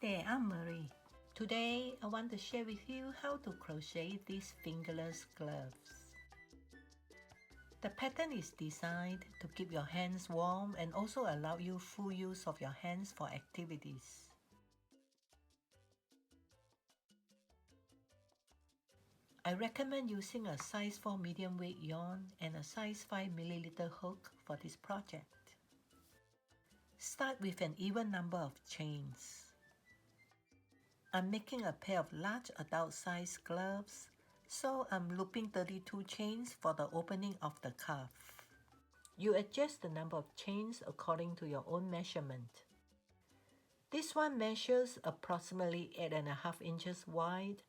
there, I'm Marie. Today I want to share with you how to crochet these fingerless gloves. The pattern is designed to keep your hands warm and also allow you full use of your hands for activities. I recommend using a size 4 medium weight yarn and a size 5 milliliter hook for this project. Start with an even number of chains. I'm making a pair of large adult size gloves, so I'm looping 32 chains for the opening of the cuff. You adjust the number of chains according to your own measurement. This one measures approximately 8.5 inches wide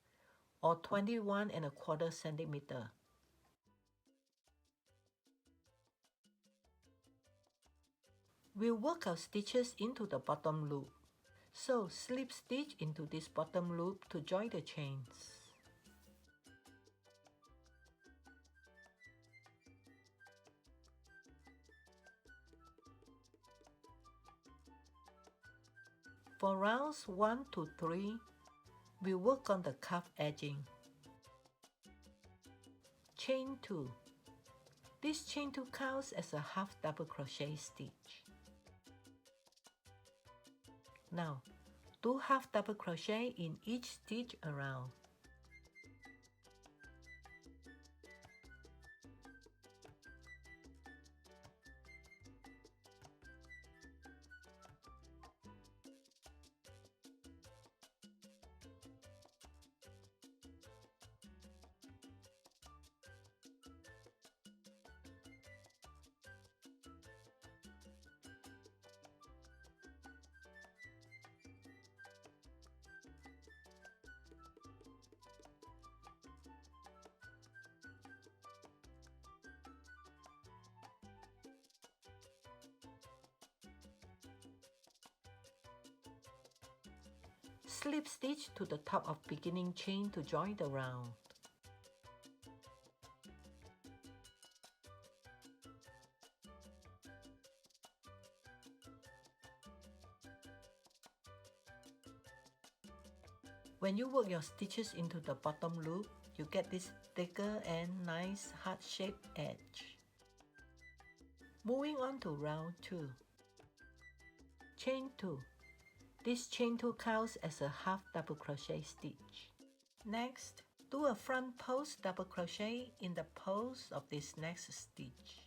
or 21.25 centimeters. We'll work our stitches into the bottom loop. So slip stitch into this bottom loop to join the chains. For rounds 1 to 3, we work on the cuff edging. Chain 2. This chain 2 counts as a half double crochet stitch. Now, do half double crochet in each stitch around. Slip stitch to the top of beginning chain to join the round. When you work your stitches into the bottom loop, you get this thicker and nice heart-shaped edge. Moving on to round 2. Chain 2. This chain 2 counts as a half double crochet stitch. Next, do a front post double crochet in the post of this next stitch.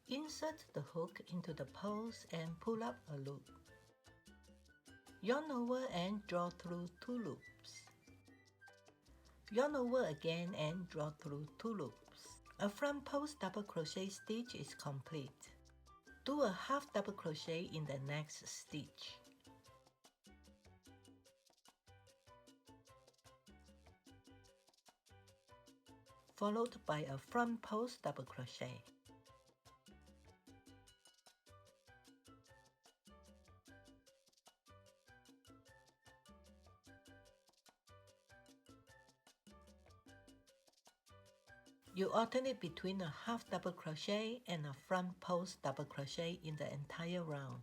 Insert the hook into the post and pull up a loop. Yarn over and draw through 2 loops. Yarn over again and draw through 2 loops. A front post double crochet stitch is complete. Do a half double crochet in the next stitch. Followed by a front post double crochet. You alternate between a half double crochet and a front post double crochet in the entire round.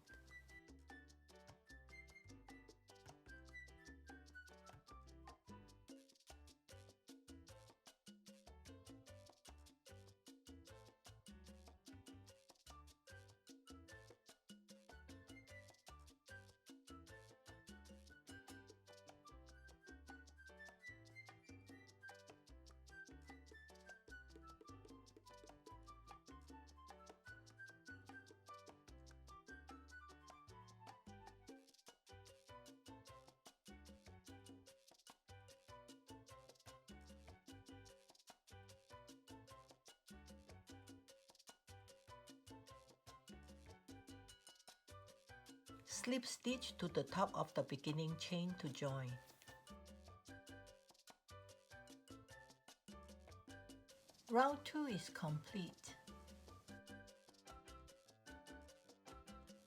Slip stitch to the top of the beginning chain to join. Round 2 is complete.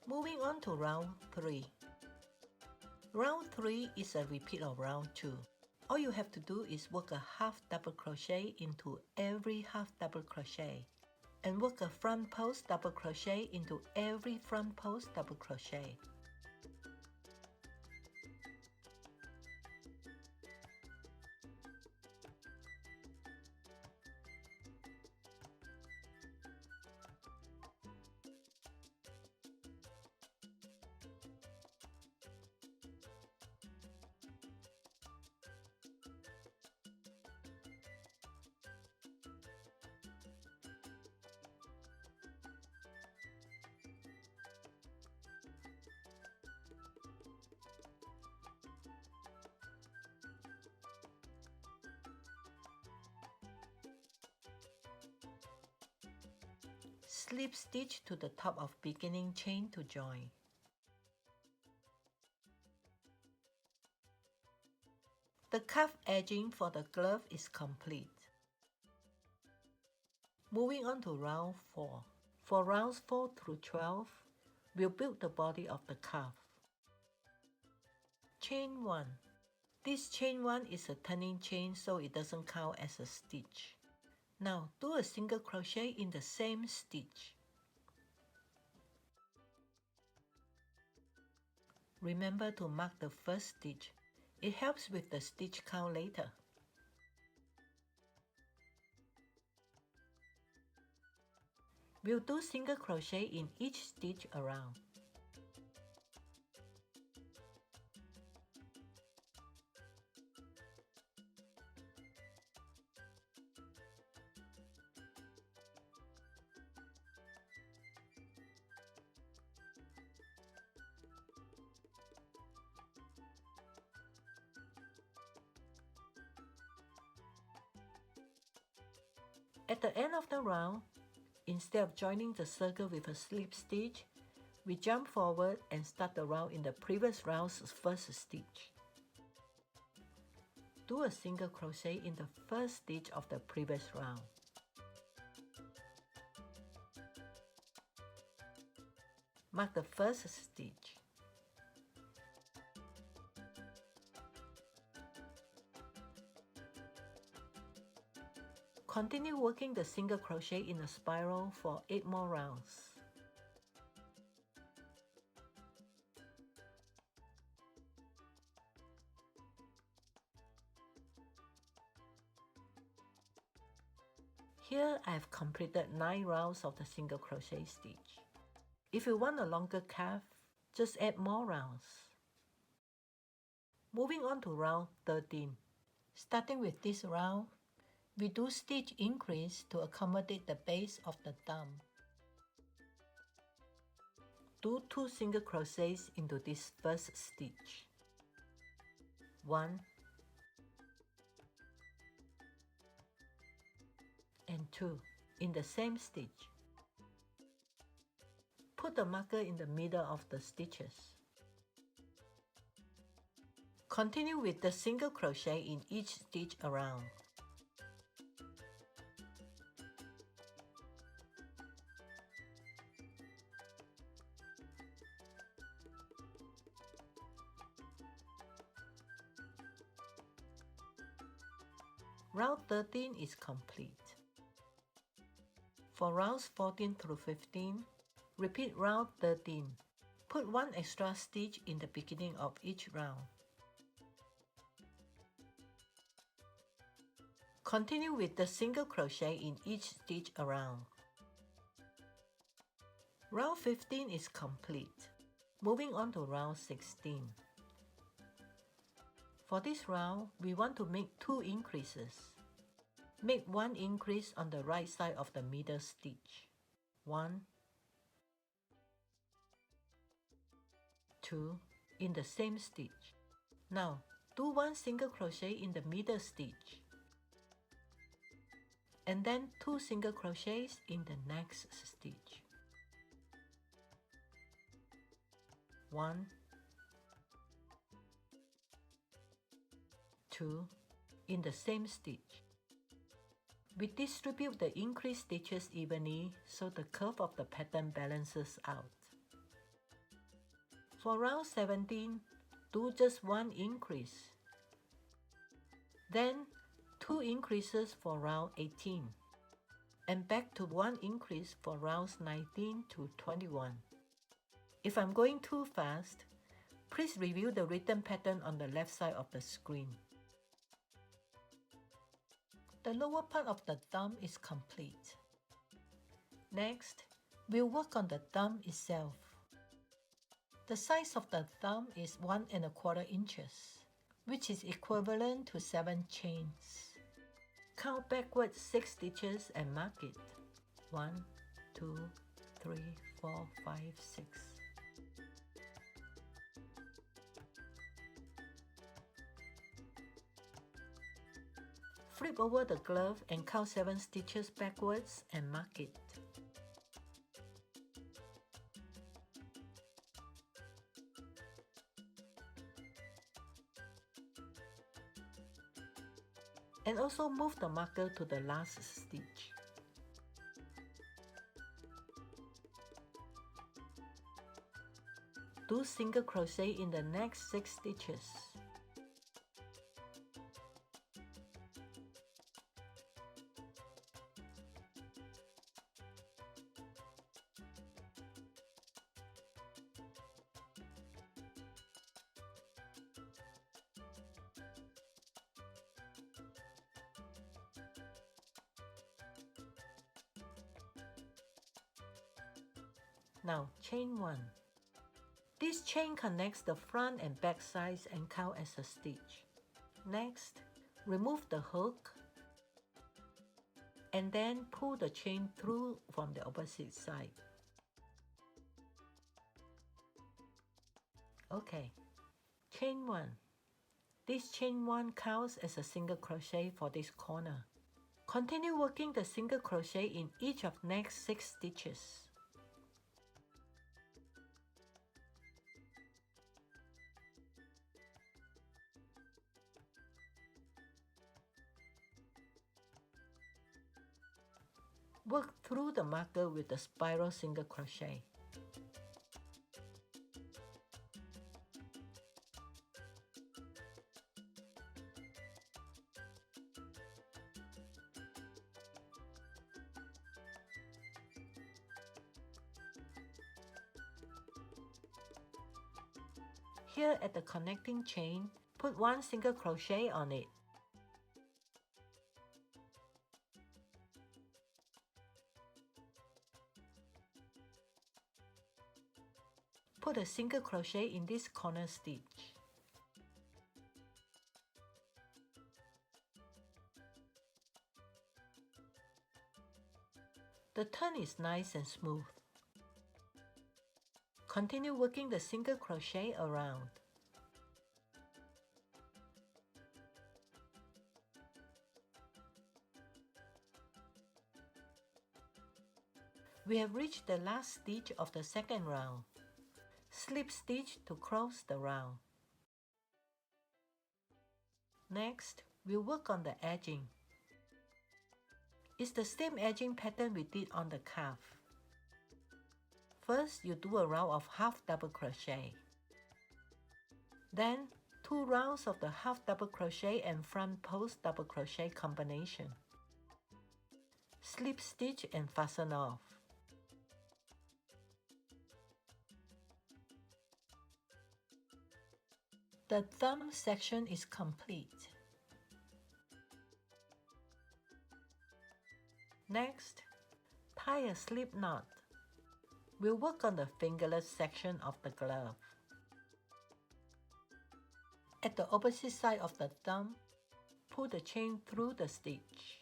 Moving on to round 3. Round 3 is a repeat of round 2. All you have to do is work a half double crochet into every half double crochet and work a front post double crochet into every front post double crochet. Slip stitch to the top of beginning chain to join. The cuff edging for the glove is complete. Moving on to round 4. For rounds 4 through 12, we'll build the body of the cuff. Chain 1. This chain 1 is a turning chain, so it doesn't count as a stitch. Now do a single crochet in the same stitch. Remember to mark the first stitch. It helps with the stitch count later. We'll do single crochet in each stitch around. At the end of the round, instead of joining the circle with a slip stitch, we jump forward and start the round in the previous round's first stitch. Do a single crochet in the first stitch of the previous round. Mark the first stitch. Continue working the single crochet in a spiral for 8 more rounds. Here I have completed 9 rounds of the single crochet stitch. If you want a longer cuff, just add more rounds. Moving on to round 13. Starting with this round, we do stitch increase to accommodate the base of the thumb. Do 2 single crochets into this first stitch. 1 and 2 in the same stitch. Put the marker in the middle of the stitches. Continue with the single crochet in each stitch around. Round 13 is complete. For rounds 14 through 15, repeat round 13. Put 1 extra stitch in the beginning of each round. Continue with the single crochet in each stitch around. Round 15 is complete. Moving on to round 16. For this round, we want to make 2 increases. Make 1 increase on the right side of the middle stitch. 1, 2 in the same stitch. Now, do 1 single crochet in the middle stitch. And then 2 single crochets in the next stitch. 1, 2 in the same stitch. We distribute the increased stitches evenly so the curve of the pattern balances out. For round 17, do just 1 increase. Then 2 increases for round 18. And back to 1 increase for rounds 19 to 21. If I'm going too fast, please review the written pattern on the left side of the screen. The lower part of the thumb is complete. Next, we'll work on the thumb itself. The size of the thumb is 1 1/4 inches, which is equivalent to 7 chains. Count backwards 6 stitches and mark it. 1, 2, 3, 4, 5, 6. Flip over the glove and count 7 stitches backwards and mark it. and also move the marker to the last stitch. Do single crochet in the next 6 stitches. Now chain 1. This chain connects the front and back sides and count as a stitch. Next, remove the hook and then pull the chain through from the opposite side. Okay, chain 1. This chain 1 counts as a single crochet for this corner. Continue working the single crochet in each of next 6 stitches. Work through the marker with the spiral single crochet. Here at the connecting chain, put 1 single crochet on it. Put a single crochet in this corner stitch. The turn is nice and smooth. Continue working the single crochet around. We have reached the last stitch of the second round. Slip stitch to close the round. Next, we'll work on the edging. It's the same edging pattern we did on the cuff. First, you do a round of half double crochet. Then, 2 rounds of the half double crochet and front post double crochet combination. Slip stitch and fasten off. The thumb section is complete. Next, tie a slip knot. We'll work on the fingerless section of the glove. At the opposite side of the thumb, pull the chain through the stitch.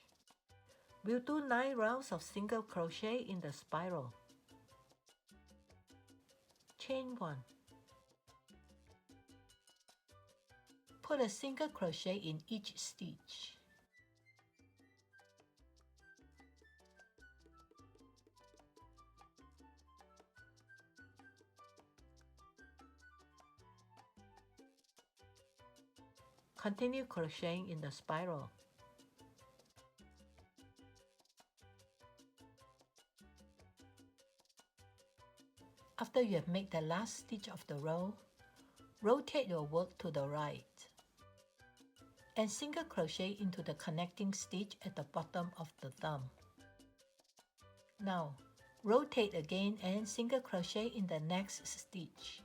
We'll do 9 rounds of single crochet in the spiral. Chain 1. Put a single crochet in each stitch. Continue crocheting in the spiral. After you have made the last stitch of the row, rotate your work to the right and single crochet into the connecting stitch at the bottom of the thumb. Now, rotate again and single crochet in the next stitch.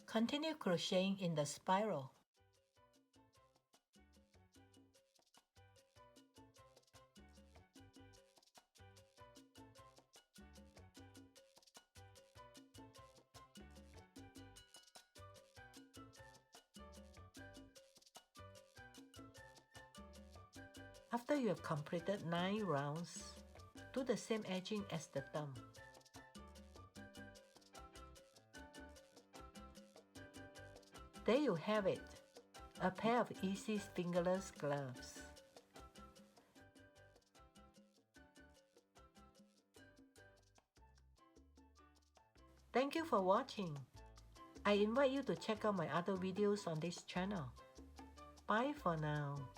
Continue crocheting in the spiral. After you have completed 9 rounds, do the same edging as the thumb. There you have it, a pair of easy fingerless gloves. Thank you for watching. I invite you to check out my other videos on this channel. Bye for now.